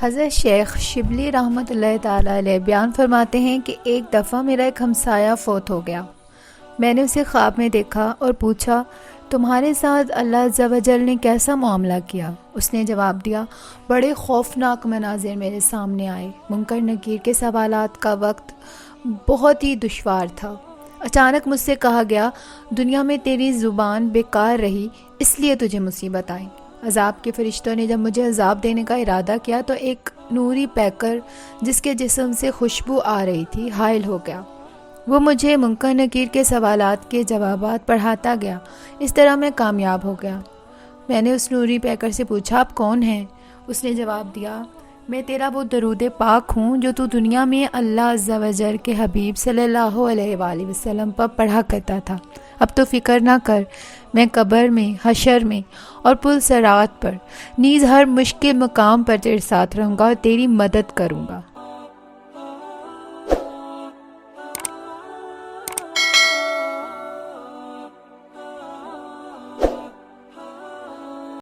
حضرت شیخ شبلی رحمۃ اللہ تعالیٰ علیہ بیان فرماتے ہیں کہ ایک دفعہ میرا ایک ہمسایہ فوت ہو گیا۔ میں نے اسے خواب میں دیکھا اور پوچھا، تمہارے ساتھ اللہ عز و جل نے کیسا معاملہ کیا؟ اس نے جواب دیا، بڑے خوفناک مناظر میرے سامنے آئے، منکر نکیر کے سوالات کا وقت بہت ہی دشوار تھا۔ اچانک مجھ سے کہا گیا، دنیا میں تیری زبان بیکار رہی اس لیے تجھے مصیبت آئی۔ عذاب کے فرشتوں نے جب مجھے عذاب دینے کا ارادہ کیا تو ایک نوری پیکر جس کے جسم سے خوشبو آ رہی تھی حائل ہو گیا۔ وہ مجھے منکر نکیر کے سوالات کے جوابات پڑھاتا گیا۔ اس طرح میں کامیاب ہو گیا۔ میں نے اس نوری پیکر سے پوچھا، آپ کون ہیں؟ اس نے جواب دیا، میں تیرا وہ درود پاک ہوں جو تو دنیا میں اللہ عز و جل کے حبیب صلی اللہ علیہ وآلہ وسلم پر پڑھا کرتا تھا۔ اب تو فکر نہ کر، میں قبر میں، حشر میں اور پل صراط پر نیز ہر مشکل مقام پر تیرے ساتھ رہوں گا اور تیری مدد کروں گا۔